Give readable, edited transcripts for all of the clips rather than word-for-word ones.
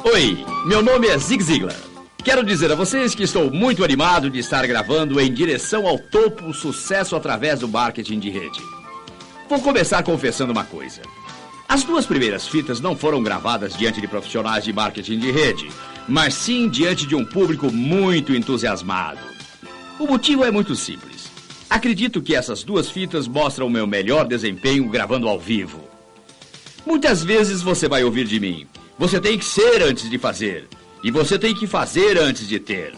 Oi, meu nome é Zig Ziglar. Quero dizer a vocês que estou muito animado de estar gravando Em Direção ao Topo, sucesso através do marketing de rede. Vou começar confessando uma coisa. As duas primeiras fitas não foram gravadas diante de profissionais de marketing de rede, mas sim diante de um público muito entusiasmado. O motivo é muito simples. Acredito que essas duas fitas mostram o meu melhor desempenho gravando ao vivo. Muitas vezes você vai ouvir de mim: você tem que ser antes de fazer, e você tem que fazer antes de ter.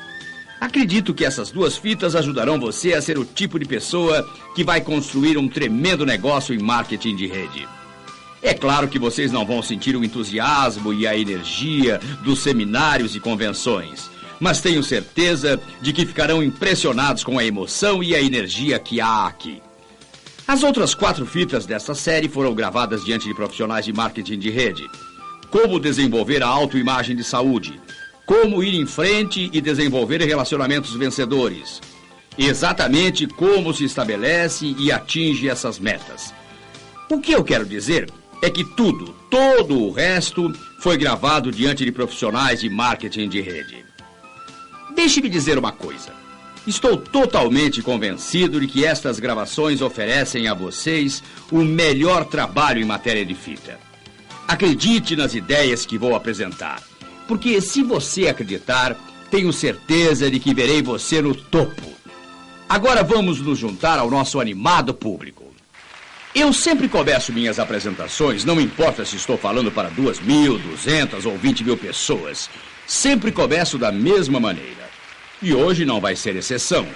Acredito que essas duas fitas ajudarão você a ser o tipo de pessoa que vai construir um tremendo negócio em marketing de rede. É claro que vocês não vão sentir o entusiasmo e a energia dos seminários e convenções, mas tenho certeza de que ficarão impressionados com a emoção e a energia que há aqui. As outras 4 fitas desta série foram gravadas diante de profissionais de marketing de rede. Como desenvolver a autoimagem de saúde. Como ir em frente e desenvolver relacionamentos vencedores. Exatamente como se estabelece e atinge essas metas. O que eu quero dizer é que todo o resto foi gravado diante de profissionais de marketing de rede. Deixe-me dizer uma coisa. Estou totalmente convencido de que estas gravações oferecem a vocês o melhor trabalho em matéria de fita. Acredite nas ideias que vou apresentar, porque se você acreditar, tenho certeza de que verei você no topo. Agora vamos nos juntar ao nosso animado público. Eu sempre começo minhas apresentações, não importa se estou falando para 2.000, 200 ou 20.000 pessoas. Sempre começo da mesma maneira. E hoje não vai ser exceção.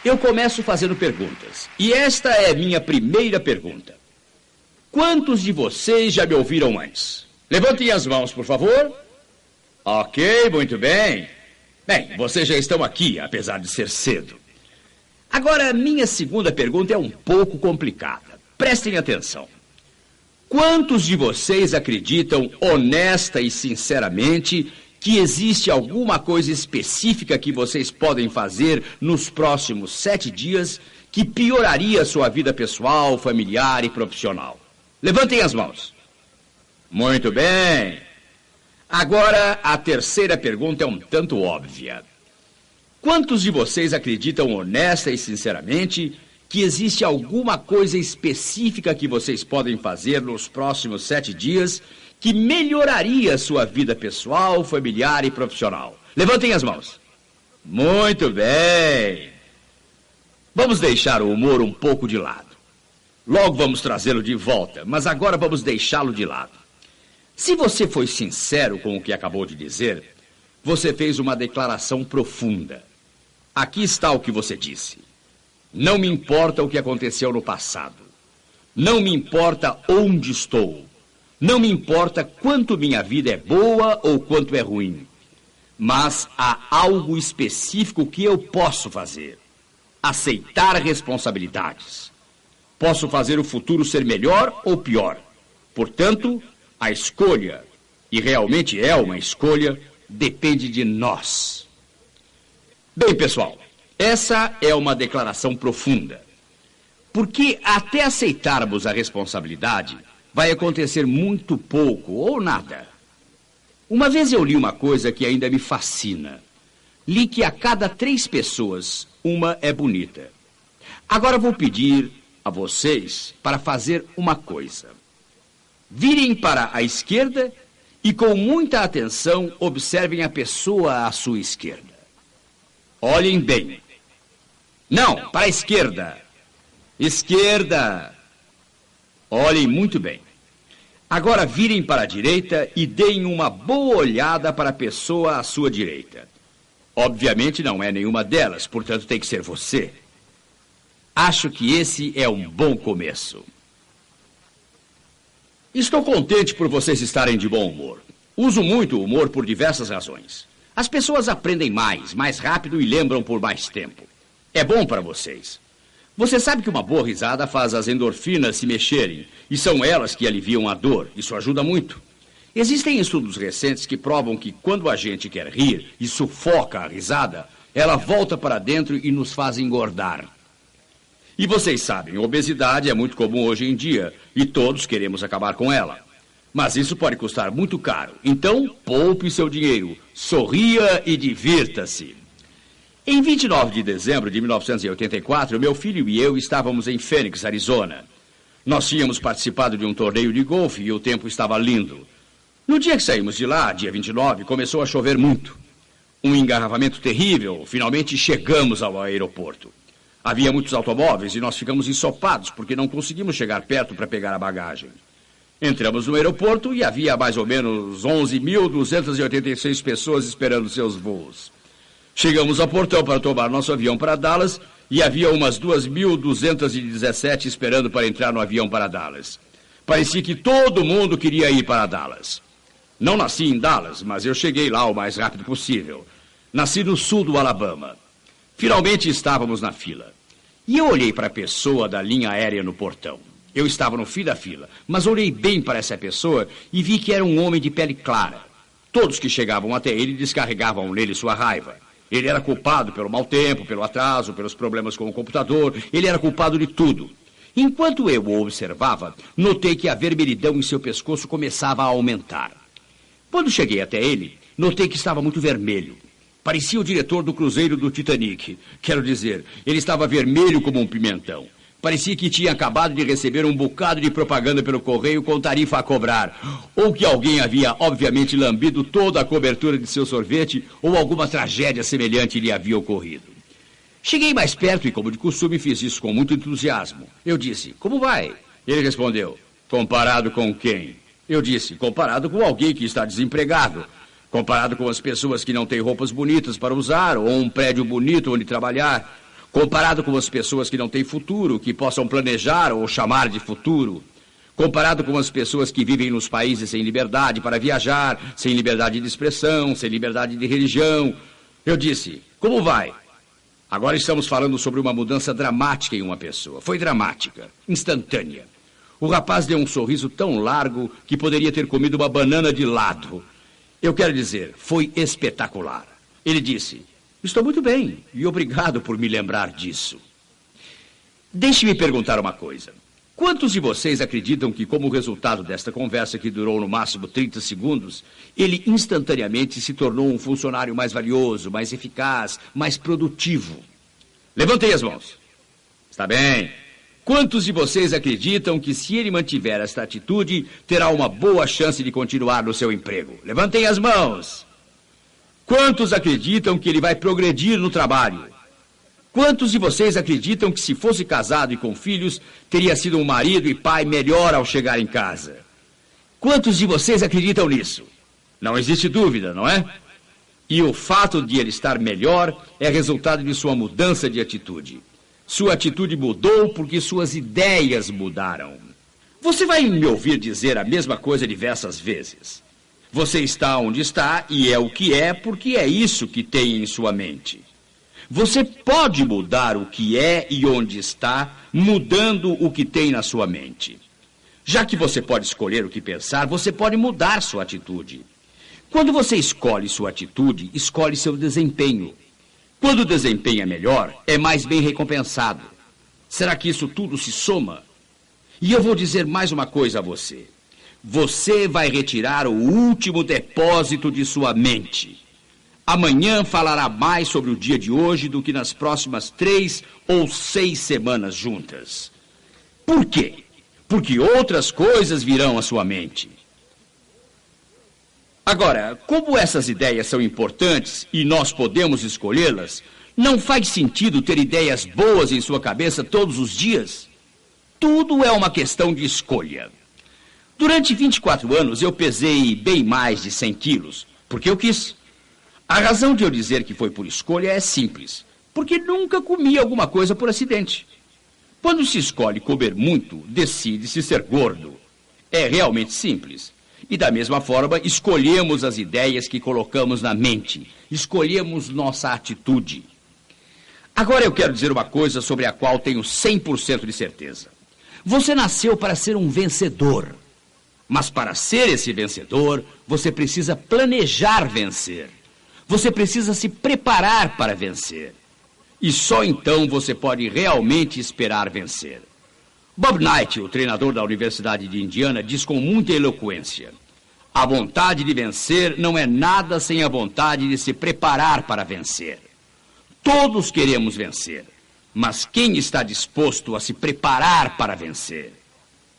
Eu começo fazendo perguntas. E esta é minha primeira pergunta. Quantos de vocês já me ouviram antes? Levantem as mãos, por favor. Ok, muito bem. Bem, vocês já estão aqui, apesar de ser cedo. Agora, minha segunda pergunta é um pouco complicada. Prestem atenção. Quantos de vocês acreditam, honesta e sinceramente, que existe alguma coisa específica que vocês podem fazer nos próximos 7 dias que pioraria sua vida pessoal, familiar e profissional? Levantem as mãos. Muito bem. Agora, a terceira pergunta é um tanto óbvia. Quantos de vocês acreditam honesta e sinceramente que existe alguma coisa específica que vocês podem fazer nos próximos 7 dias que melhoraria sua vida pessoal, familiar e profissional? Levantem as mãos. Muito bem. Vamos deixar o humor um pouco de lado. Logo vamos trazê-lo de volta, mas agora vamos deixá-lo de lado. Se você foi sincero com o que acabou de dizer, você fez uma declaração profunda. Aqui está o que você disse. Não me importa o que aconteceu no passado. Não me importa onde estou. Não me importa quanto minha vida é boa ou quanto é ruim. Mas há algo específico que eu posso fazer. Aceitar responsabilidades. Posso fazer o futuro ser melhor ou pior. Portanto, a escolha, e realmente é uma escolha, depende de nós. Bem, pessoal, essa é uma declaração profunda. Porque até aceitarmos a responsabilidade, vai acontecer muito pouco ou nada. Uma vez eu li uma coisa que ainda me fascina. Li que a cada 3 pessoas, uma é bonita. Agora vou pedir a vocês para fazer uma coisa. Virem para a esquerda e com muita atenção observem a pessoa à sua esquerda. Olhem bem. Não, para a esquerda. Esquerda. Olhem muito bem. Agora virem para a direita e deem uma boa olhada para a pessoa à sua direita. Obviamente não é nenhuma delas, portanto tem que ser você. Acho que esse é um bom começo. Estou contente por vocês estarem de bom humor. Uso muito o humor por diversas razões. As pessoas aprendem mais rápido e lembram por mais tempo. É bom para vocês. Você sabe que uma boa risada faz as endorfinas se mexerem, e são elas que aliviam a dor. Isso ajuda muito. Existem estudos recentes que provam que quando a gente quer rir e sufoca a risada, ela volta para dentro e nos faz engordar. E vocês sabem, obesidade é muito comum hoje em dia, e todos queremos acabar com ela. Mas isso pode custar muito caro. Então, poupe seu dinheiro, sorria e divirta-se. Em 29 de dezembro de 1984, meu filho e eu estávamos em Phoenix, Arizona. Nós tínhamos participado de um torneio de golfe e o tempo estava lindo. No dia que saímos de lá, dia 29, começou a chover muito. Um engarrafamento terrível. Finalmente chegamos ao aeroporto. Havia muitos automóveis e nós ficamos ensopados porque não conseguimos chegar perto para pegar a bagagem. Entramos no aeroporto e havia mais ou menos 11.286 pessoas esperando seus voos. Chegamos ao portão para tomar nosso avião para Dallas e havia umas 2.217 esperando para entrar no avião para Dallas. Parecia que todo mundo queria ir para Dallas. Não nasci em Dallas, mas eu cheguei lá o mais rápido possível. Nasci no sul do Alabama. Finalmente estávamos na fila. E eu olhei para a pessoa da linha aérea no portão. Eu estava no fim da fila, mas olhei bem para essa pessoa e vi que era um homem de pele clara. Todos que chegavam até ele descarregavam nele sua raiva. Ele era culpado pelo mau tempo, pelo atraso, pelos problemas com o computador. Ele era culpado de tudo. Enquanto eu o observava, notei que a vermelhidão em seu pescoço começava a aumentar. Quando cheguei até ele, notei que estava muito vermelho. Parecia o diretor do cruzeiro do Titanic. Quero dizer, ele estava vermelho como um pimentão. Parecia que tinha acabado de receber um bocado de propaganda pelo correio com tarifa a cobrar. Ou que alguém havia, obviamente, lambido toda a cobertura de seu sorvete, ou alguma tragédia semelhante lhe havia ocorrido. Cheguei mais perto e, como de costume, fiz isso com muito entusiasmo. Eu disse, como vai? Ele respondeu, comparado com quem? Eu disse, comparado com alguém que está desempregado. Comparado com as pessoas que não têm roupas bonitas para usar, ou um prédio bonito onde trabalhar. Comparado com as pessoas que não têm futuro, que possam planejar ou chamar de futuro. Comparado com as pessoas que vivem nos países sem liberdade para viajar, sem liberdade de expressão, sem liberdade de religião. Eu disse, como vai? Agora estamos falando sobre uma mudança dramática em uma pessoa. Foi dramática, instantânea. O rapaz deu um sorriso tão largo que poderia ter comido uma banana de lado. Eu quero dizer, foi espetacular. Ele disse, estou muito bem e obrigado por me lembrar disso. Deixe-me perguntar uma coisa. Quantos de vocês acreditam que, como resultado desta conversa que durou no máximo 30 segundos, ele instantaneamente se tornou um funcionário mais valioso, mais eficaz, mais produtivo? Levantem as mãos. Está bem. Quantos de vocês acreditam que, se ele mantiver esta atitude, terá uma boa chance de continuar no seu emprego? Levantem as mãos. Quantos acreditam que ele vai progredir no trabalho? Quantos de vocês acreditam que, se fosse casado e com filhos, teria sido um marido e pai melhor ao chegar em casa? Quantos de vocês acreditam nisso? Não existe dúvida, não é? E o fato de ele estar melhor é resultado de sua mudança de atitude. Sua atitude mudou porque suas ideias mudaram. Você vai me ouvir dizer a mesma coisa diversas vezes. Você está onde está e é o que é porque é isso que tem em sua mente. Você pode mudar o que é e onde está, mudando o que tem na sua mente. Já que você pode escolher o que pensar, você pode mudar sua atitude. Quando você escolhe sua atitude, escolhe seu desempenho. Quando o desempenho é melhor, é mais bem recompensado. Será que isso tudo se soma? E eu vou dizer mais uma coisa a você. Você vai retirar o último depósito de sua mente. Amanhã falará mais sobre o dia de hoje do que nas próximas 3 ou 6 semanas juntas. Por quê? Porque outras coisas virão à sua mente. Agora, como essas ideias são importantes e nós podemos escolhê-las, não faz sentido ter ideias boas em sua cabeça todos os dias? Tudo é uma questão de escolha. Durante 24 anos, eu pesei bem mais de 100 quilos, porque eu quis. A razão de eu dizer que foi por escolha é simples, porque nunca comi alguma coisa por acidente. Quando se escolhe comer muito, decide-se ser gordo. É realmente simples. E da mesma forma, escolhemos as ideias que colocamos na mente. Escolhemos nossa atitude. Agora eu quero dizer uma coisa sobre a qual tenho 100% de certeza. Você nasceu para ser um vencedor. Mas para ser esse vencedor, você precisa planejar vencer. Você precisa se preparar para vencer. E só então você pode realmente esperar vencer. Bob Knight, o treinador da Universidade de Indiana, diz com muita eloquência: a vontade de vencer não é nada sem a vontade de se preparar para vencer. Todos queremos vencer, mas quem está disposto a se preparar para vencer?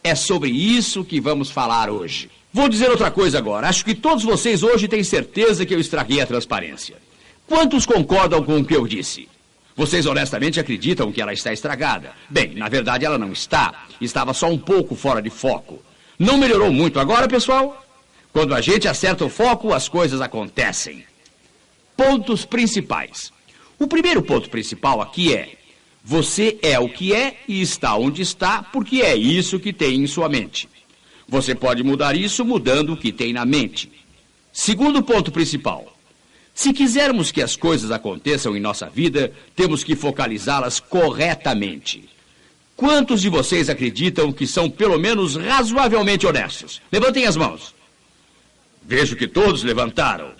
É sobre isso que vamos falar hoje. Vou dizer outra coisa agora. Acho que todos vocês hoje têm certeza que eu estraguei a transparência. Quantos concordam com o que eu disse? Vocês honestamente acreditam que ela está estragada? Bem, na verdade ela não está. Estava só um pouco fora de foco. Não melhorou muito agora, pessoal? Quando a gente acerta o foco, as coisas acontecem. Pontos principais. O primeiro ponto principal aqui é: você é o que é e está onde está porque é isso que tem em sua mente. Você pode mudar isso mudando o que tem na mente. Segundo ponto principal. Se quisermos que as coisas aconteçam em nossa vida, temos que focalizá-las corretamente. Quantos de vocês acreditam que são pelo menos razoavelmente honestos? Levantem as mãos. Vejo que todos levantaram.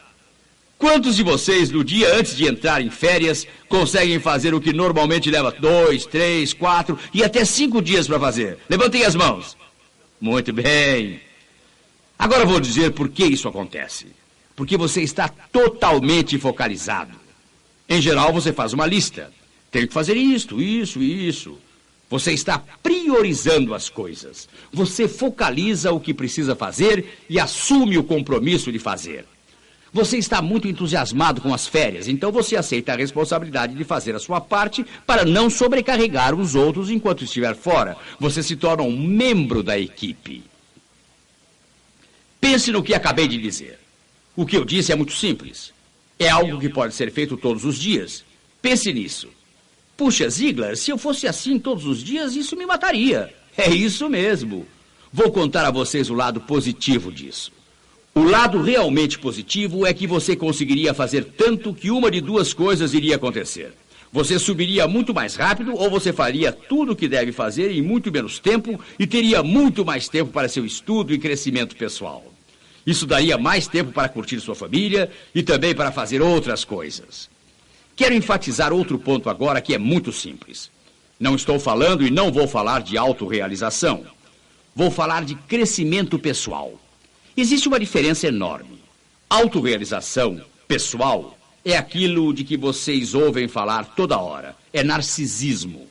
Quantos de vocês, no dia antes de entrar em férias, conseguem fazer o que normalmente leva 2, 3, 4 e até 5 dias para fazer? Levantem as mãos. Muito bem. Agora vou dizer por que isso acontece. Porque você está totalmente focalizado. Em geral, você faz uma lista. Tenho que fazer isto, isso e isso. Você está priorizando as coisas. Você focaliza o que precisa fazer e assume o compromisso de fazer. Você está muito entusiasmado com as férias, então você aceita a responsabilidade de fazer a sua parte para não sobrecarregar os outros enquanto estiver fora. Você se torna um membro da equipe. Pense no que acabei de dizer. O que eu disse é muito simples. É algo que pode ser feito todos os dias. Pense nisso. Puxa, Ziegler, se eu fosse assim todos os dias, isso me mataria. É isso mesmo. Vou contar a vocês o lado positivo disso. O lado realmente positivo é que você conseguiria fazer tanto que uma de duas coisas iria acontecer. Você subiria muito mais rápido ou você faria tudo o que deve fazer em muito menos tempo e teria muito mais tempo para seu estudo e crescimento pessoal. Isso daria mais tempo para curtir sua família e também para fazer outras coisas. Quero enfatizar outro ponto agora que é muito simples. Não estou falando e não vou falar de autorrealização. Vou falar de crescimento pessoal. Existe uma diferença enorme. Autorrealização pessoal é aquilo de que vocês ouvem falar toda hora. É narcisismo.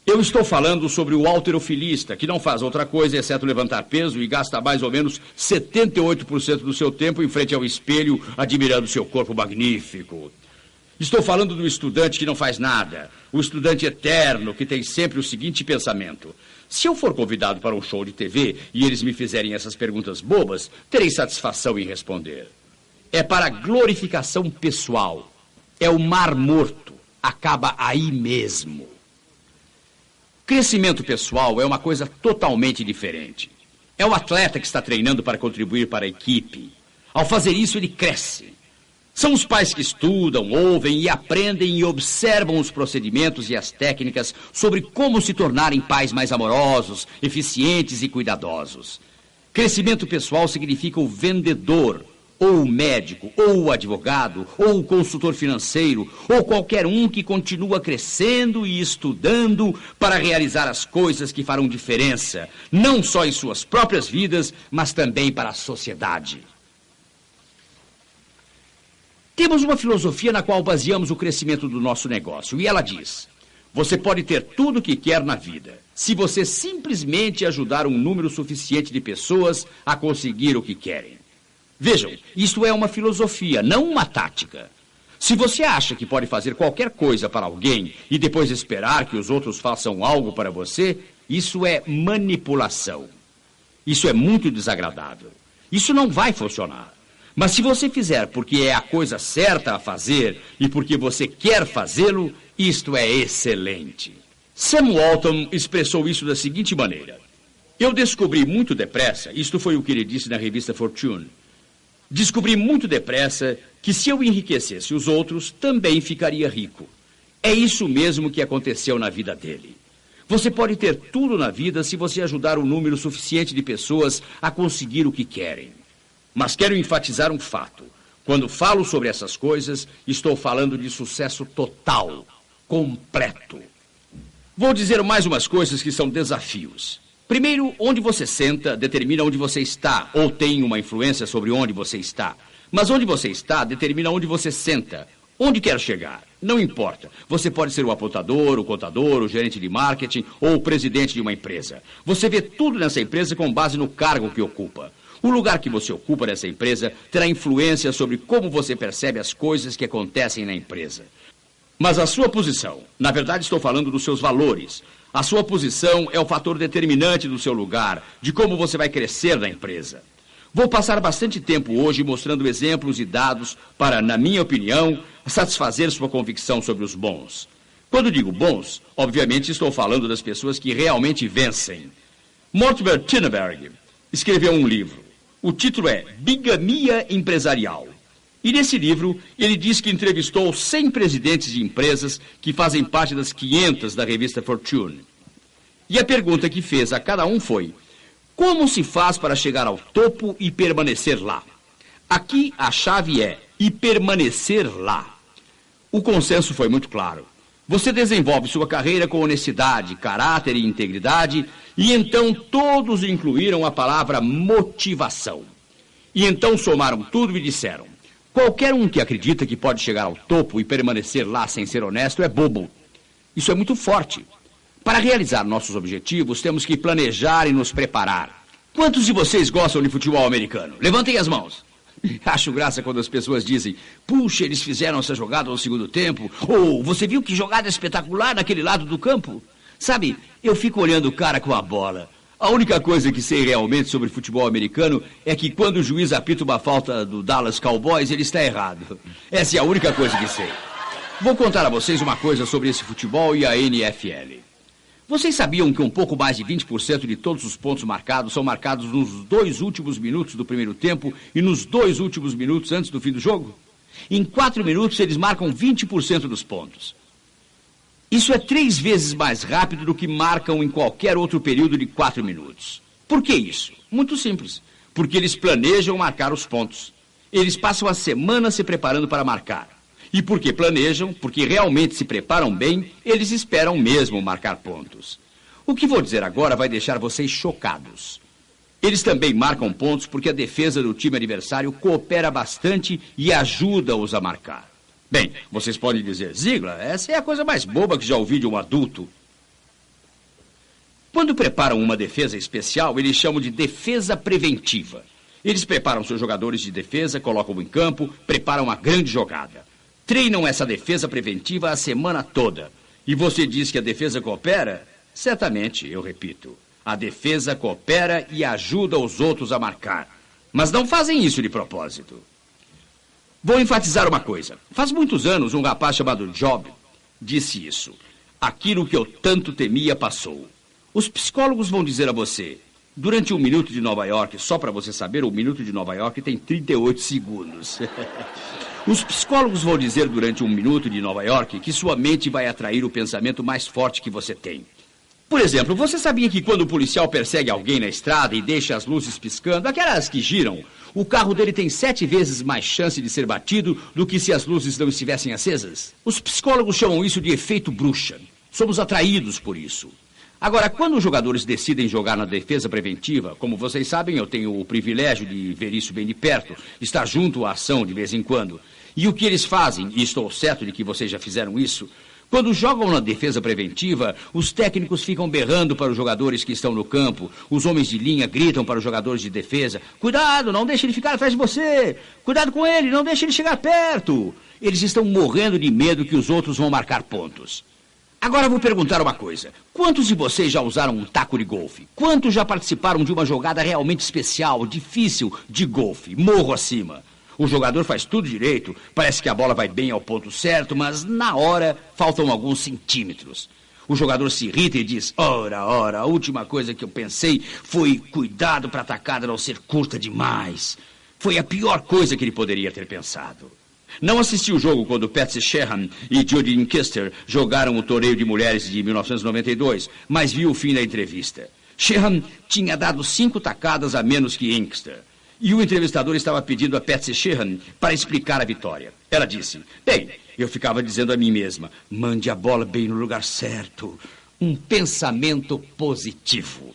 Eu estou falando sobre o halterofilista, que não faz outra coisa exceto levantar peso e gasta mais ou menos 78% do seu tempo em frente ao espelho, admirando seu corpo magnífico. Estou falando do estudante que não faz nada, o estudante eterno que tem sempre o seguinte pensamento: se eu for convidado para um show de TV e eles me fizerem essas perguntas bobas, terei satisfação em responder. É para glorificação pessoal. É o mar morto. Acaba aí mesmo. Crescimento pessoal é uma coisa totalmente diferente. É o atleta que está treinando para contribuir para a equipe. Ao fazer isso, ele cresce. São os pais que estudam, ouvem e aprendem e observam os procedimentos e as técnicas sobre como se tornarem pais mais amorosos, eficientes e cuidadosos. Crescimento pessoal significa o vendedor, ou o médico, ou o advogado, ou o consultor financeiro, ou qualquer um que continua crescendo e estudando para realizar as coisas que farão diferença, não só em suas próprias vidas, mas também para a sociedade. Temos uma filosofia na qual baseamos o crescimento do nosso negócio, e ela diz: você pode ter tudo o que quer na vida, se você simplesmente ajudar um número suficiente de pessoas a conseguir o que querem. Vejam, isto é uma filosofia, não uma tática. Se você acha que pode fazer qualquer coisa para alguém e depois esperar que os outros façam algo para você, isso é manipulação. Isso é muito desagradável. Isso não vai funcionar. Mas se você fizer porque é a coisa certa a fazer e porque você quer fazê-lo, isto é excelente. Sam Walton expressou isso da seguinte maneira: eu descobri muito depressa, isto foi o que ele disse na revista Fortune, descobri muito depressa que se eu enriquecesse os outros, também ficaria rico. É isso mesmo que aconteceu na vida dele. Você pode ter tudo na vida se você ajudar um número suficiente de pessoas a conseguir o que querem. Mas quero enfatizar um fato. Quando falo sobre essas coisas, estou falando de sucesso total, completo. Vou dizer mais umas coisas que são desafios. Primeiro, onde você senta determina onde você está, ou tem uma influência sobre onde você está. Mas onde você está determina onde você senta. Onde quer chegar? Não importa. Você pode ser o apontador, o contador, o gerente de marketing ou o presidente de uma empresa. Você vê tudo nessa empresa com base no cargo que ocupa. O lugar que você ocupa nessa empresa terá influência sobre como você percebe as coisas que acontecem na empresa. Mas a sua posição, na verdade estou falando dos seus valores. A sua posição é o fator determinante do seu lugar, de como você vai crescer na empresa. Vou passar bastante tempo hoje mostrando exemplos e dados para, na minha opinião, satisfazer sua convicção sobre os bons. Quando digo bons, obviamente estou falando das pessoas que realmente vencem. Mortimer Tinneberg escreveu um livro. O título é Bigamia Empresarial. E nesse livro, ele diz que entrevistou 100 presidentes de empresas que fazem parte das 500 da revista Fortune. E a pergunta que fez a cada um foi: como se faz para chegar ao topo e permanecer lá? Aqui a chave é e permanecer lá. O consenso foi muito claro. Você desenvolve sua carreira com honestidade, caráter e integridade, e então todos incluíram a palavra motivação. E então somaram tudo e disseram: qualquer um que acredita que pode chegar ao topo e permanecer lá sem ser honesto é bobo. Isso é muito forte. Para realizar nossos objetivos, temos que planejar e nos preparar. Quantos de vocês gostam de futebol americano? Levantem as mãos. Acho graça quando as pessoas dizem: puxa, eles fizeram essa jogada no segundo tempo. Ou, você viu que jogada espetacular naquele lado do campo? Sabe, eu fico olhando o cara com a bola. A única coisa que sei realmente sobre futebol americano é que quando o juiz apita uma falta do Dallas Cowboys, ele está errado. Essa é a única coisa que sei. Vou contar a vocês uma coisa sobre esse futebol e a NFL. Vocês sabiam que um pouco mais de 20% de todos os pontos marcados são marcados nos 2 últimos minutos do primeiro tempo e nos 2 últimos minutos antes do fim do jogo? Em 4 minutos, eles marcam 20% dos pontos. Isso é 3 vezes mais rápido do que marcam em qualquer outro período de 4 minutos. Por que isso? Muito simples. Porque eles planejam marcar os pontos. Eles passam a semana se preparando para marcar. E porque planejam, porque realmente se preparam bem, eles esperam mesmo marcar pontos. O que vou dizer agora vai deixar vocês chocados. Eles também marcam pontos porque a defesa do time adversário coopera bastante e ajuda-os a marcar. Bem, vocês podem dizer: Ziegler, essa é a coisa mais boba que já ouvi de um adulto. Quando preparam uma defesa especial, eles chamam de defesa preventiva. Eles preparam seus jogadores de defesa, colocam em campo, preparam uma grande jogada. Treinam essa defesa preventiva a semana toda. E você diz que a defesa coopera? Certamente, eu repito. A defesa coopera e ajuda os outros a marcar. Mas não fazem isso de propósito. Vou enfatizar uma coisa. Faz muitos anos, um rapaz chamado Job disse isso. Aquilo que eu tanto temia passou. Os psicólogos vão dizer a você: durante 1 minuto de Nova York, só para você saber, 1 minuto de Nova York tem 38 segundos. Os psicólogos vão dizer durante 1 minuto de Nova York que sua mente vai atrair o pensamento mais forte que você tem. Por exemplo, você sabia que quando o policial persegue alguém na estrada e deixa as luzes piscando, aquelas que giram, o carro dele tem 7 vezes mais chance de ser batido do que se as luzes não estivessem acesas? Os psicólogos chamam isso de efeito bruxa. Somos atraídos por isso. Agora, quando os jogadores decidem jogar na defesa preventiva, como vocês sabem, eu tenho o privilégio de ver isso bem de perto, estar junto à ação de vez em quando. E o que eles fazem, e estou certo de que vocês já fizeram isso, quando jogam na defesa preventiva, os técnicos ficam berrando para os jogadores que estão no campo, os homens de linha gritam para os jogadores de defesa: cuidado, não deixe ele ficar atrás de você, cuidado com ele, não deixe ele chegar perto. Eles estão morrendo de medo que os outros vão marcar pontos. Agora vou perguntar uma coisa. Quantos de vocês já usaram um taco de golfe? Quantos já participaram de uma jogada realmente especial, difícil, de golfe, morro acima? O jogador faz tudo direito, parece que a bola vai bem ao ponto certo, mas na hora faltam alguns centímetros. O jogador se irrita e diz: ora, a última coisa que eu pensei foi cuidado para a tacada não ser curta demais. Foi a pior coisa que ele poderia ter pensado. Não assisti o jogo quando Patsy Sheehan e Jodie Custer jogaram o torneio de mulheres de 1992, mas vi o fim da entrevista. Sheehan tinha dado 5 tacadas a menos que Inkster. E o entrevistador estava pedindo a Patsy Sheehan para explicar a vitória. Ela disse: bem, eu ficava dizendo a mim mesma: mande a bola bem no lugar certo. Um pensamento positivo.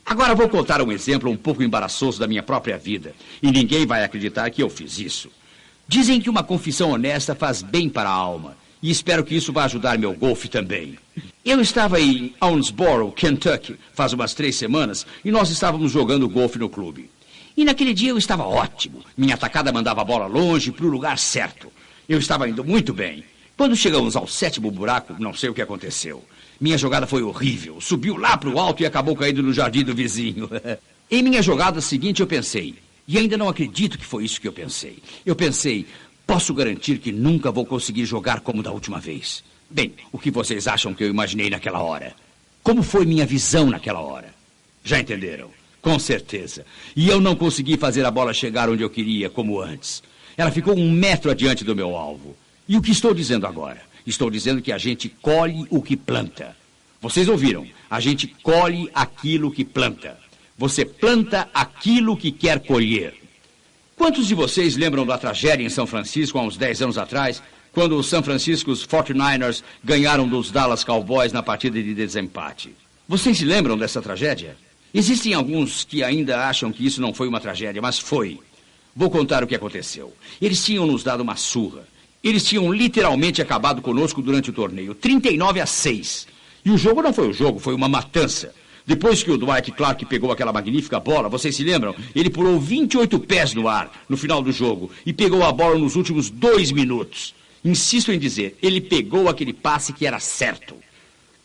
Agora vou contar um exemplo um pouco embaraçoso da minha própria vida. E ninguém vai acreditar que eu fiz isso. Dizem que uma confissão honesta faz bem para a alma. E espero que isso vá ajudar meu golfe também. Eu estava em Owensboro, Kentucky, faz umas 3 semanas, e nós estávamos jogando golfe no clube. E naquele dia eu estava ótimo. Minha atacada mandava a bola longe para o lugar certo. Eu estava indo muito bem. Quando chegamos ao 7º buraco, não sei o que aconteceu. Minha jogada foi horrível. Subiu lá para o alto e acabou caindo no jardim do vizinho. Em minha jogada seguinte eu pensei, e ainda não acredito que foi isso que eu pensei. Eu pensei, posso garantir que nunca vou conseguir jogar como da última vez. Bem, o que vocês acham que eu imaginei naquela hora? Como foi minha visão naquela hora? Já entenderam? Com certeza. E eu não consegui fazer a bola chegar onde eu queria, como antes. Ela ficou 1 metro adiante do meu alvo. E o que estou dizendo agora? Estou dizendo que a gente colhe o que planta. Vocês ouviram? A gente colhe aquilo que planta. Você planta aquilo que quer colher. Quantos de vocês lembram da tragédia em São Francisco há uns 10 anos atrás, quando os San Francisco 49ers ganharam dos Dallas Cowboys na partida de desempate? Vocês se lembram dessa tragédia? Existem alguns que ainda acham que isso não foi uma tragédia, mas foi. Vou contar o que aconteceu. Eles tinham nos dado uma surra. Eles tinham literalmente acabado conosco durante o torneio, 39-6. E o jogo não foi o jogo, foi uma matança. Depois que o Dwight Clark pegou aquela magnífica bola, vocês se lembram? Ele pulou 28 pés no ar no final do jogo e pegou a bola nos últimos 2 minutos. Insisto em dizer, ele pegou aquele passe que era certo.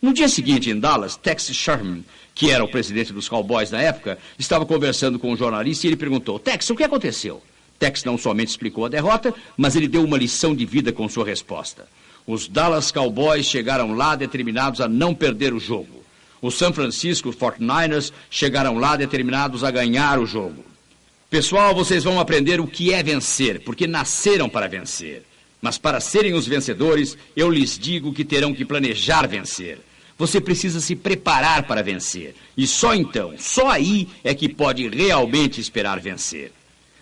No dia seguinte, em Dallas, Tex Sherman, que era o presidente dos Cowboys na época, estava conversando com um jornalista e ele perguntou, Tex, o que aconteceu? Tex não somente explicou a derrota, mas ele deu uma lição de vida com sua resposta. Os Dallas Cowboys chegaram lá determinados a não perder o jogo. Os San Francisco 49ers chegaram lá determinados a ganhar o jogo. Pessoal, vocês vão aprender o que é vencer, porque nasceram para vencer. Mas para serem os vencedores, eu lhes digo que terão que planejar vencer. Você precisa se preparar para vencer. E só então, só aí é que pode realmente esperar vencer.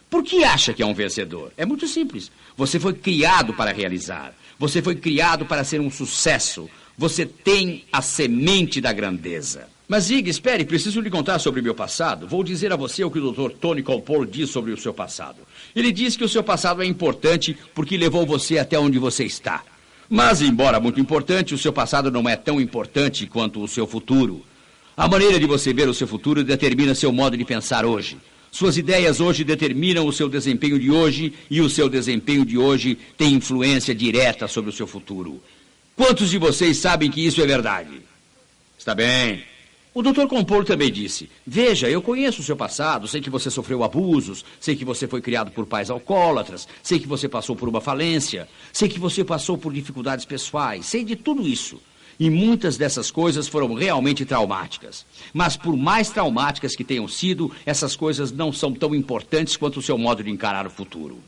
Por que acha que é um vencedor? É muito simples. Você foi criado para realizar. Você foi criado para ser um sucesso. Você tem a semente da grandeza. Mas, Zig, espere, preciso lhe contar sobre o meu passado. Vou dizer a você o que o Dr. Tony Campolo diz sobre o seu passado. Ele diz que o seu passado é importante porque levou você até onde você está. Mas, embora muito importante, o seu passado não é tão importante quanto o seu futuro. A maneira de você ver o seu futuro determina seu modo de pensar hoje. Suas ideias hoje determinam o seu desempenho de hoje e o seu desempenho de hoje tem influência direta sobre o seu futuro. Quantos de vocês sabem que isso é verdade? Está bem. O Dr. Campolo também disse, veja, eu conheço o seu passado, sei que você sofreu abusos, sei que você foi criado por pais alcoólatras, sei que você passou por uma falência, sei que você passou por dificuldades pessoais, sei de tudo isso. E muitas dessas coisas foram realmente traumáticas. Mas por mais traumáticas que tenham sido, essas coisas não são tão importantes quanto o seu modo de encarar o futuro.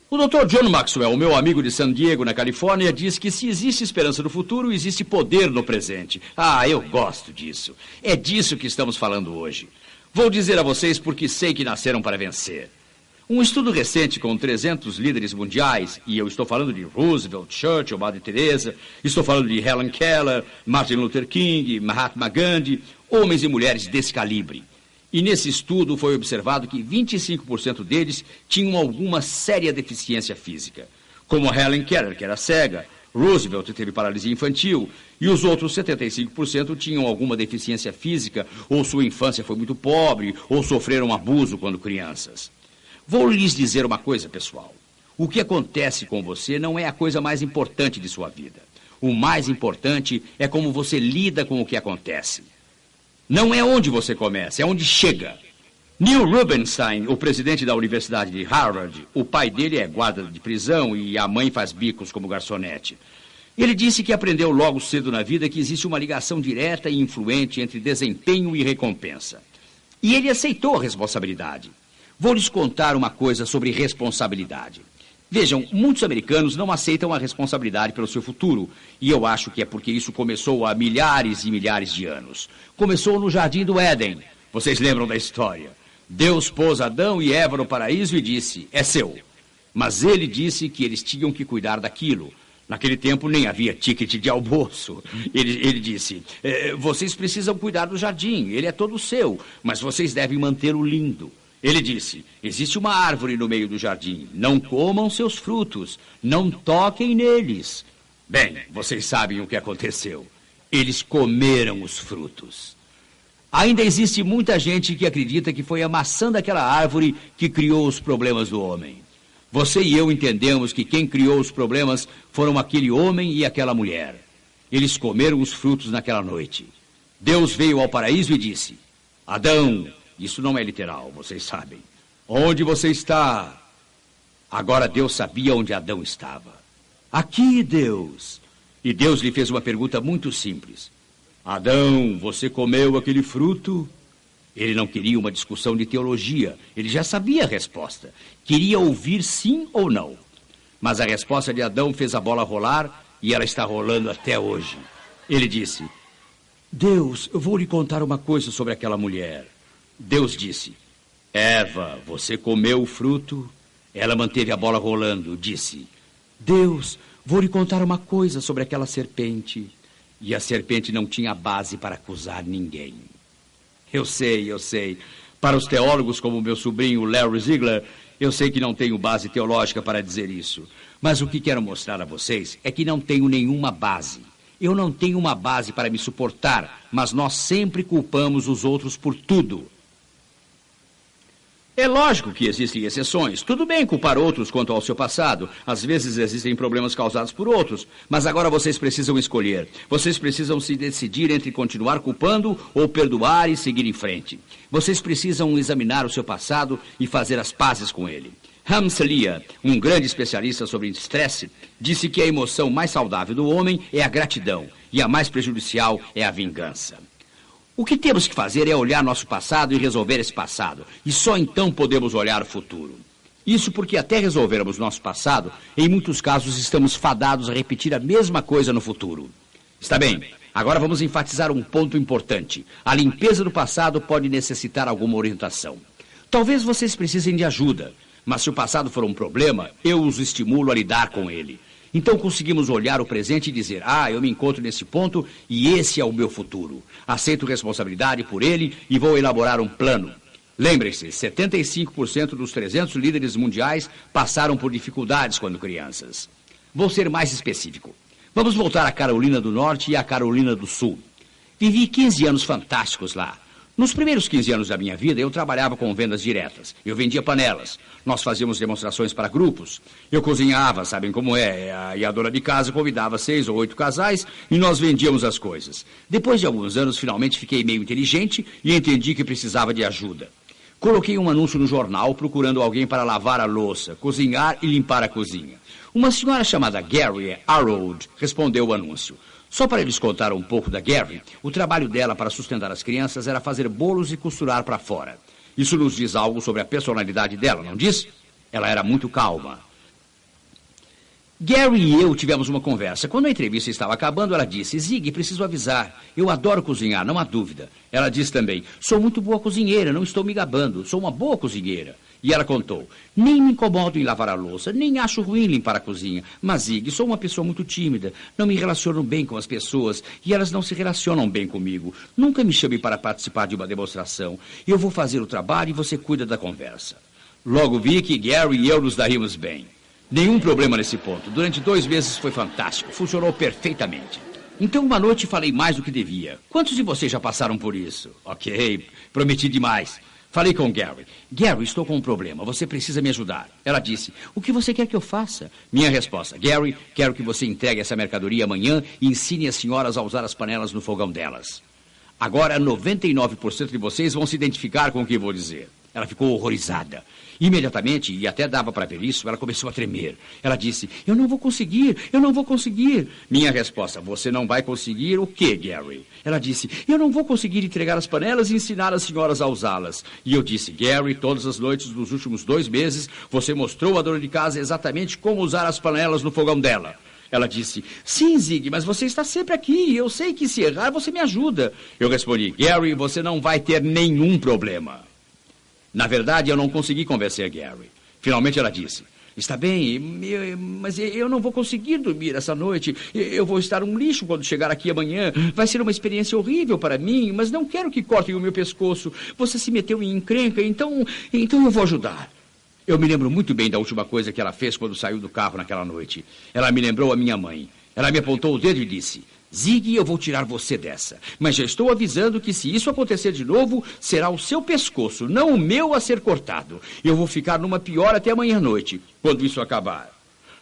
O Dr. John Maxwell, meu amigo de San Diego, na Califórnia, diz que se existe esperança no futuro, existe poder no presente. Ah, eu gosto disso. É disso que estamos falando hoje. Vou dizer a vocês porque sei que nasceram para vencer. Um estudo recente com 300 líderes mundiais, e eu estou falando de Roosevelt, Churchill, Madre Teresa, estou falando de Helen Keller, Martin Luther King, Mahatma Gandhi, homens e mulheres desse calibre. E nesse estudo foi observado que 25% deles tinham alguma séria deficiência física. Como a Helen Keller, que era cega, Roosevelt teve paralisia infantil, e os outros 75% tinham alguma deficiência física, ou sua infância foi muito pobre, ou sofreram abuso quando crianças. Vou lhes dizer uma coisa, pessoal. O que acontece com você não é a coisa mais importante de sua vida. O mais importante é como você lida com o que acontece. Não é onde você começa, é onde chega. Neil Rubenstein, o presidente da Universidade de Harvard, o pai dele é guarda de prisão e a mãe faz bicos como garçonete. Ele disse que aprendeu logo cedo na vida que existe uma ligação direta e influente entre desempenho e recompensa. E ele aceitou a responsabilidade. Vou lhes contar uma coisa sobre responsabilidade. Vejam, muitos americanos não aceitam a responsabilidade pelo seu futuro. E eu acho que é porque isso começou há milhares e milhares de anos. Começou no Jardim do Éden. Vocês lembram da história? Deus pôs Adão e Eva no paraíso e disse, é seu. Mas ele disse que eles tinham que cuidar daquilo. Naquele tempo nem havia ticket de almoço. Ele disse, vocês precisam cuidar do jardim, ele é todo seu, mas vocês devem mantê-lo lindo. Ele disse, existe uma árvore no meio do jardim, não comam seus frutos, não toquem neles. Bem, vocês sabem o que aconteceu. Eles comeram os frutos. Ainda existe muita gente que acredita que foi a maçã daquela árvore que criou os problemas do homem. Você e eu entendemos que quem criou os problemas foram aquele homem e aquela mulher. Eles comeram os frutos naquela noite. Deus veio ao paraíso e disse, Adão, isso não é literal, vocês sabem. Onde você está? Agora Deus sabia onde Adão estava. Aqui, Deus. E Deus lhe fez uma pergunta muito simples. Adão, você comeu aquele fruto? Ele não queria uma discussão de teologia. Ele já sabia a resposta. Queria ouvir sim ou não. Mas a resposta de Adão fez a bola rolar e ela está rolando até hoje. Ele disse, Deus, eu vou lhe contar uma coisa sobre aquela mulher. Deus disse, Eva, você comeu o fruto? Ela manteve a bola rolando, disse, Deus, vou lhe contar uma coisa sobre aquela serpente. E a serpente não tinha base para acusar ninguém. Eu sei. Para os teólogos como meu sobrinho Larry Ziegler, eu sei que não tenho base teológica para dizer isso. Mas o que quero mostrar a vocês é que não tenho nenhuma base. Eu não tenho uma base para me suportar, mas nós sempre culpamos os outros por tudo. É lógico que existem exceções. Tudo bem culpar outros quanto ao seu passado. Às vezes existem problemas causados por outros. Mas agora vocês precisam escolher. Vocês precisam se decidir entre continuar culpando ou perdoar e seguir em frente. Vocês precisam examinar o seu passado e fazer as pazes com ele. Hans Selye, um grande especialista sobre estresse, disse que a emoção mais saudável do homem é a gratidão e a mais prejudicial é a vingança. O que temos que fazer é olhar nosso passado e resolver esse passado. E só então podemos olhar o futuro. Isso porque até resolvermos nosso passado, em muitos casos estamos fadados a repetir a mesma coisa no futuro. Está bem, agora vamos enfatizar um ponto importante. A limpeza do passado pode necessitar alguma orientação. Talvez vocês precisem de ajuda, mas se o passado for um problema, eu os estimulo a lidar com ele. Então conseguimos olhar o presente e dizer, eu me encontro nesse ponto e esse é o meu futuro. Aceito responsabilidade por ele e vou elaborar um plano. Lembrem-se, 75% dos 300 líderes mundiais passaram por dificuldades quando crianças. Vou ser mais específico. Vamos voltar à Carolina do Norte e à Carolina do Sul. Vivi 15 anos fantásticos lá. Nos primeiros 15 anos da minha vida, eu trabalhava com vendas diretas. Eu vendia panelas. Nós fazíamos demonstrações para grupos. Eu cozinhava, sabem como é. E a dona de casa convidava 6 ou 8 casais e nós vendíamos as coisas. Depois de alguns anos, finalmente fiquei meio inteligente e entendi que precisava de ajuda. Coloquei um anúncio no jornal procurando alguém para lavar a louça, cozinhar e limpar a cozinha. Uma senhora chamada Gary Arrold respondeu o anúncio. Só para lhes contar um pouco da Gary, o trabalho dela para sustentar as crianças era fazer bolos e costurar para fora. Isso nos diz algo sobre a personalidade dela, não diz? Ela era muito calma. Gary e eu tivemos uma conversa. Quando a entrevista estava acabando, ela disse, Zig, preciso avisar. Eu adoro cozinhar, não há dúvida. Ela disse também, sou muito boa cozinheira, não estou me gabando, sou uma boa cozinheira. E ela contou, nem me incomodo em lavar a louça, nem acho ruim limpar a cozinha. Mas, Zig, sou uma pessoa muito tímida, não me relaciono bem com as pessoas e elas não se relacionam bem comigo. Nunca me chame para participar de uma demonstração. Eu vou fazer o trabalho e você cuida da conversa. Logo vi que Gary e eu nos daríamos bem. Nenhum problema nesse ponto. Durante 2 meses foi fantástico, funcionou perfeitamente. Então, uma noite falei mais do que devia. Quantos de vocês já passaram por isso? Ok, prometi demais. Falei com Gary. Gary, estou com um problema. Você precisa me ajudar. Ela disse, o que você quer que eu faça? Minha resposta, Gary, quero que você entregue essa mercadoria amanhã e ensine as senhoras a usar as panelas no fogão delas. Agora, 99% de vocês vão se identificar com o que vou dizer. Ela ficou horrorizada. Imediatamente, e até dava para ver isso, ela começou a tremer. Ela disse, eu não vou conseguir. Minha resposta, você não vai conseguir o quê, Gary? Ela disse, eu não vou conseguir entregar as panelas e ensinar as senhoras a usá-las. E eu disse, Gary, todas as noites dos últimos 2 meses, você mostrou à dona de casa exatamente como usar as panelas no fogão dela. Ela disse, sim, Zig, mas você está sempre aqui. Eu sei que se errar, você me ajuda. Eu respondi, Gary, você não vai ter nenhum problema. Na verdade, eu não consegui convencer Gary. Finalmente ela disse, Está bem, mas eu não vou conseguir dormir essa noite. Eu vou estar um lixo quando chegar aqui amanhã. Vai ser uma experiência horrível para mim, mas não quero que cortem o meu pescoço. Você se meteu em encrenca, então eu vou ajudar. Eu me lembro muito bem da última coisa que ela fez quando saiu do carro naquela noite. Ela me lembrou a minha mãe. Ela me apontou o dedo e disse: Zig, eu vou tirar você dessa. Mas já estou avisando que se isso acontecer de novo, será o seu pescoço, não o meu, a ser cortado. Eu vou ficar numa pior até amanhã à noite, quando isso acabar.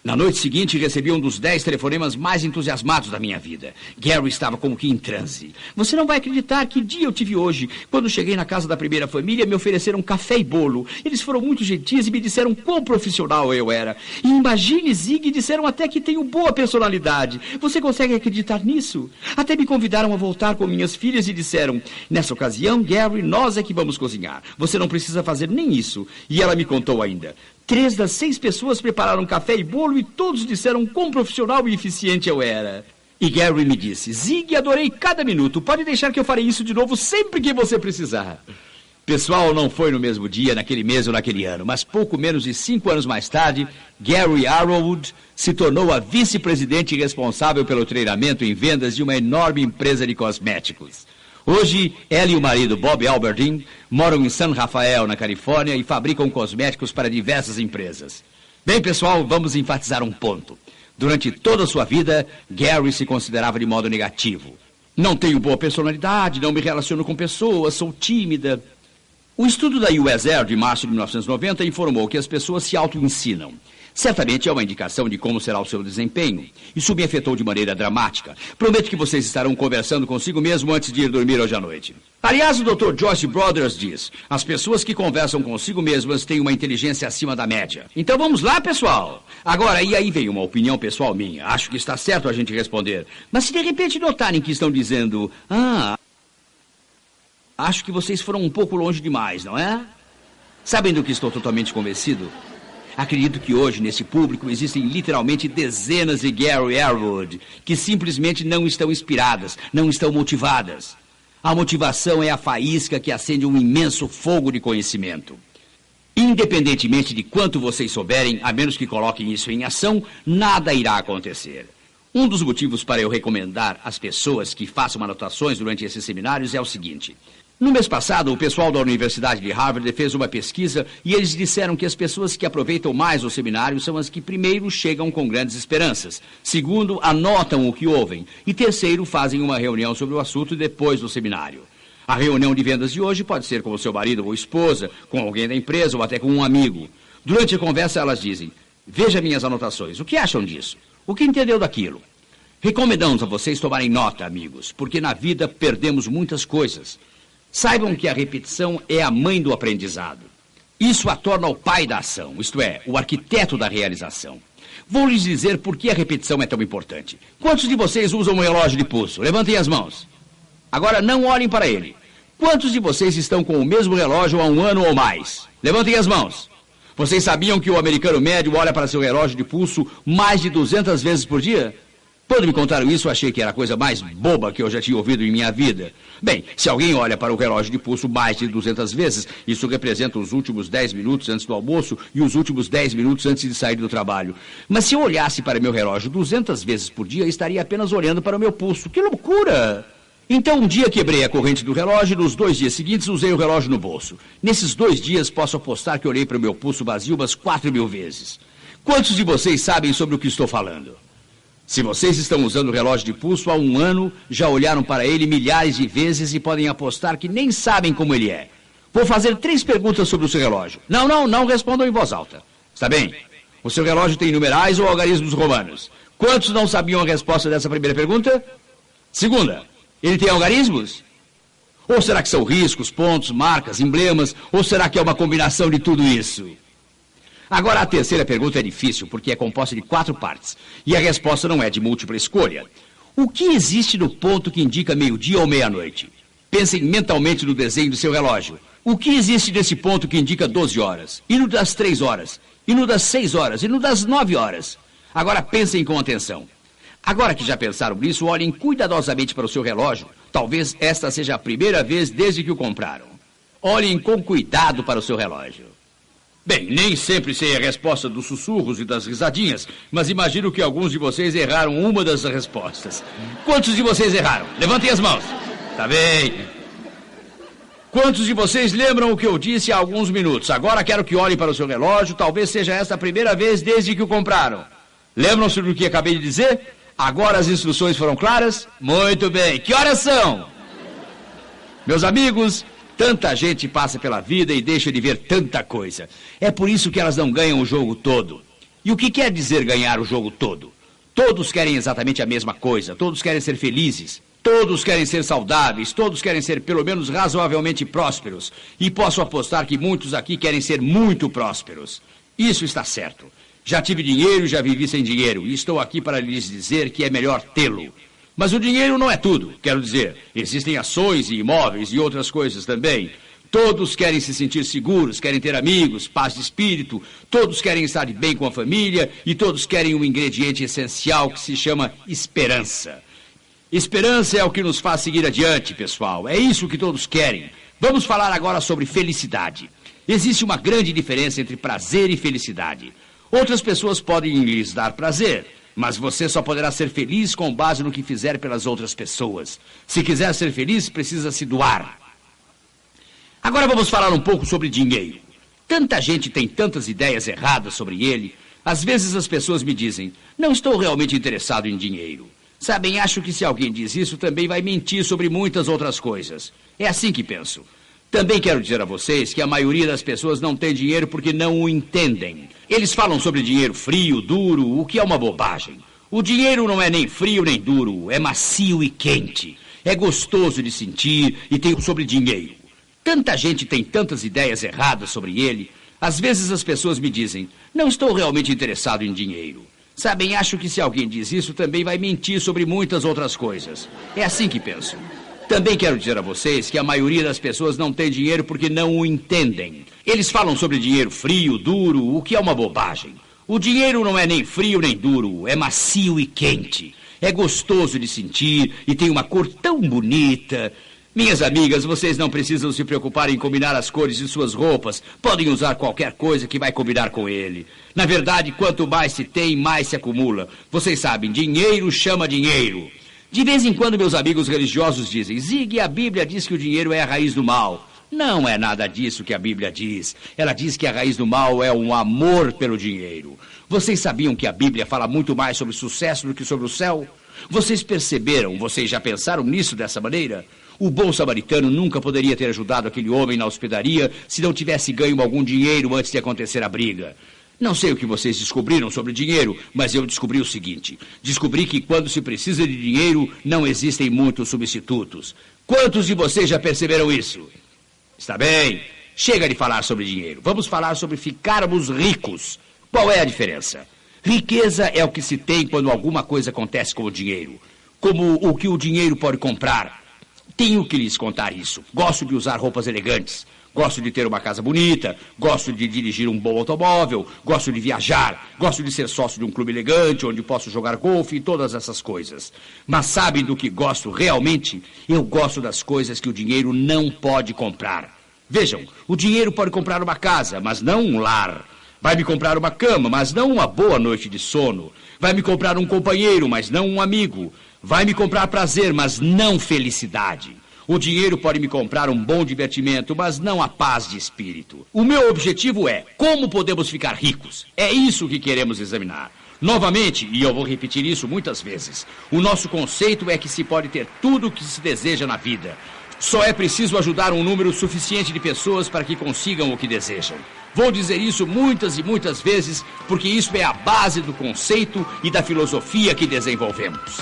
Na noite seguinte, recebi um dos 10 telefonemas mais entusiasmados da minha vida. Gary estava como que em transe. Você não vai acreditar que dia eu tive hoje. Quando cheguei na casa da primeira família, me ofereceram café e bolo. Eles foram muito gentis e me disseram quão profissional eu era. E imagine, Zig, disseram até que tenho boa personalidade. Você consegue acreditar nisso? Até me convidaram a voltar com minhas filhas e disseram: nessa ocasião, Gary, nós é que vamos cozinhar. Você não precisa fazer nem isso. E ela me contou ainda: 3 das 6 pessoas prepararam café e bolo e todos disseram quão profissional e eficiente eu era. E Gary me disse: Zig, adorei cada minuto. Pode deixar que eu farei isso de novo sempre que você precisar. Pessoal, não foi no mesmo dia, naquele mês ou naquele ano, mas pouco menos de 5 anos mais tarde, Gary Arrowwood se tornou a vice-presidente responsável pelo treinamento em vendas de uma enorme empresa de cosméticos. Hoje, ela e o marido, Bob Albertine, moram em San Rafael, na Califórnia, e fabricam cosméticos para diversas empresas. Bem, pessoal, vamos enfatizar um ponto. Durante toda a sua vida, Gary se considerava de modo negativo. Não tenho boa personalidade, não me relaciono com pessoas, sou tímida. O estudo da US Air de março de 1990 informou que as pessoas se auto-ensinam. Certamente é uma indicação de como será o seu desempenho. Isso me afetou de maneira dramática. Prometo que vocês estarão conversando consigo mesmo antes de ir dormir hoje à noite. Aliás, o Dr. Joyce Brothers diz: as pessoas que conversam consigo mesmas têm uma inteligência acima da média. Então vamos lá, pessoal. Agora, e aí vem uma opinião pessoal minha. Acho que está certo a gente responder. Mas se de repente notarem que estão dizendo: acho que vocês foram um pouco longe demais, não é? Sabem do que estou totalmente convencido? Acredito que hoje, nesse público, existem literalmente dezenas de Gary Arrowwood que simplesmente não estão inspiradas, não estão motivadas. A motivação é a faísca que acende um imenso fogo de conhecimento. Independentemente de quanto vocês souberem, a menos que coloquem isso em ação, nada irá acontecer. Um dos motivos para eu recomendar às pessoas que façam anotações durante esses seminários é o seguinte: no mês passado, o pessoal da Universidade de Harvard fez uma pesquisa e eles disseram que as pessoas que aproveitam mais o seminário são as que, primeiro, chegam com grandes esperanças, segundo, anotam o que ouvem e, terceiro, fazem uma reunião sobre o assunto depois do seminário. A reunião de vendas de hoje pode ser com o seu marido ou esposa, com alguém da empresa ou até com um amigo. Durante a conversa, elas dizem: veja minhas anotações, o que acham disso? O que entendeu daquilo? Recomendamos a vocês tomarem nota, amigos, porque na vida perdemos muitas coisas. Saibam que a repetição é a mãe do aprendizado. Isso a torna o pai da ação, isto é, o arquiteto da realização. Vou lhes dizer por que a repetição é tão importante. Quantos de vocês usam um relógio de pulso? Levantem as mãos. Agora não olhem para ele. Quantos de vocês estão com o mesmo relógio há 1 ano ou mais? Levantem as mãos. Vocês sabiam que o americano médio olha para seu relógio de pulso mais de 200 vezes por dia? Quando me contaram isso, achei que era a coisa mais boba que eu já tinha ouvido em minha vida. Bem, se alguém olha para o relógio de pulso mais de 200 vezes, isso representa os últimos 10 minutos antes do almoço e os últimos 10 minutos antes de sair do trabalho. Mas se eu olhasse para meu relógio 200 vezes por dia, estaria apenas olhando para o meu pulso. Que loucura! Então, um dia quebrei a corrente do relógio e nos 2 dias seguintes usei o relógio no bolso. Nesses 2 dias, posso apostar que olhei para o meu pulso vazio umas 4.000 vezes. Quantos de vocês sabem sobre o que estou falando? Se vocês estão usando o relógio de pulso há 1 ano, já olharam para ele milhares de vezes e podem apostar que nem sabem como ele é. Vou fazer 3 perguntas sobre o seu relógio. Não respondam em voz alta. Está bem? O seu relógio tem numerais ou algarismos romanos? Quantos não sabiam a resposta dessa primeira pergunta? Segunda, ele tem algarismos? Ou será que são riscos, pontos, marcas, emblemas? Ou será que é uma combinação de tudo isso? Agora, a terceira pergunta é difícil, porque é composta de 4 partes. E a resposta não é de múltipla escolha. O que existe no ponto que indica meio-dia ou meia-noite? Pensem mentalmente no desenho do seu relógio. O que existe nesse ponto que indica 12 horas? E no das 3 horas? E no das 6 horas? E no das 9 horas? Agora pensem com atenção. Agora que já pensaram nisso, olhem cuidadosamente para o seu relógio. Talvez esta seja a primeira vez desde que o compraram. Olhem com cuidado para o seu relógio. Bem, nem sempre sei a resposta dos sussurros e das risadinhas, mas imagino que alguns de vocês erraram uma das respostas. Quantos de vocês erraram? Levantem as mãos. Tá bem. Quantos de vocês lembram o que eu disse há alguns minutos? Agora quero que olhem para o seu relógio. Talvez seja esta a primeira vez desde que o compraram. Lembram-se do que acabei de dizer? Agora as instruções foram claras? Muito bem. Que horas são? Meus amigos, tanta gente passa pela vida e deixa de ver tanta coisa. É por isso que elas não ganham o jogo todo. E o que quer dizer ganhar o jogo todo? Todos querem exatamente a mesma coisa. Todos querem ser felizes. Todos querem ser saudáveis, todos querem ser pelo menos razoavelmente prósperos. E posso apostar que muitos aqui querem ser muito prósperos. Isso está certo. Já tive dinheiro e já vivi sem dinheiro. E estou aqui para lhes dizer que é melhor tê-lo. Mas o dinheiro não é tudo. Quero dizer, existem ações e imóveis e outras coisas também. Todos querem se sentir seguros, querem ter amigos, paz de espírito. Todos querem estar de bem com a família. E todos querem um ingrediente essencial que se chama esperança. Esperança é o que nos faz seguir adiante, pessoal. É isso que todos querem. Vamos falar agora sobre felicidade. Existe uma grande diferença entre prazer e felicidade. Outras pessoas podem lhes dar prazer, mas você só poderá ser feliz com base no que fizer pelas outras pessoas. Se quiser ser feliz, precisa se doar. Agora vamos falar um pouco sobre dinheiro. Tanta gente tem tantas ideias erradas sobre ele. Às vezes as pessoas me dizem, não estou realmente interessado em dinheiro. Sabem, acho que se alguém diz isso, também vai mentir sobre muitas outras coisas. É assim que penso. Também quero dizer a vocês que a maioria das pessoas não tem dinheiro porque não o entendem. Eles falam sobre dinheiro frio, duro, o que é uma bobagem. O dinheiro não é nem frio nem duro, é macio e quente. É gostoso de sentir e tem sobre dinheiro. Tanta gente tem tantas ideias erradas sobre ele. Às vezes as pessoas me dizem, não estou realmente interessado em dinheiro. Sabem, acho que se alguém diz isso, também vai mentir sobre muitas outras coisas. É assim que penso. Também quero dizer a vocês que a maioria das pessoas não tem dinheiro porque não o entendem. Eles falam sobre dinheiro frio, duro, o que é uma bobagem. O dinheiro não é nem frio nem duro, é macio e quente. É gostoso de sentir e tem uma cor tão bonita. Minhas amigas, vocês não precisam se preocupar em combinar as cores de suas roupas. Podem usar qualquer coisa que vai combinar com ele. Na verdade, quanto mais se tem, mais se acumula. Vocês sabem, dinheiro chama dinheiro. De vez em quando, meus amigos religiosos dizem, Zig, a Bíblia diz que o dinheiro é a raiz do mal. Não é nada disso que a Bíblia diz. Ela diz que a raiz do mal é um amor pelo dinheiro. Vocês sabiam que a Bíblia fala muito mais sobre sucesso do que sobre o céu? Vocês perceberam, vocês já pensaram nisso dessa maneira? O bom samaritano nunca poderia ter ajudado aquele homem na hospedaria se não tivesse ganho algum dinheiro antes de acontecer a briga. Não sei o que vocês descobriram sobre dinheiro, mas eu descobri o seguinte. Descobri que quando se precisa de dinheiro, não existem muitos substitutos. Quantos de vocês já perceberam isso? Está bem. Chega de falar sobre dinheiro. Vamos falar sobre ficarmos ricos. Qual é a diferença? Riqueza é o que se tem quando alguma coisa acontece com o dinheiro. Como o que o dinheiro pode comprar. Tenho que lhes contar isso. Gosto de usar roupas elegantes. Gosto de ter uma casa bonita. Gosto de dirigir um bom automóvel. Gosto de viajar. Gosto de ser sócio de um clube elegante onde posso jogar golfe e todas essas coisas. Mas sabem do que gosto realmente? Eu gosto das coisas que o dinheiro não pode comprar. Vejam, o dinheiro pode comprar uma casa, mas não um lar. Vai me comprar uma cama, mas não uma boa noite de sono. Vai me comprar um companheiro, mas não um amigo. Vai me comprar prazer, mas não felicidade. O dinheiro pode me comprar um bom divertimento, mas não a paz de espírito. O meu objetivo é como podemos ficar ricos. É isso que queremos examinar. Novamente, e eu vou repetir isso muitas vezes, o nosso conceito é que se pode ter tudo o que se deseja na vida. Só é preciso ajudar um número suficiente de pessoas para que consigam o que desejam. Vou dizer isso muitas e muitas vezes, porque isso é a base do conceito e da filosofia que desenvolvemos.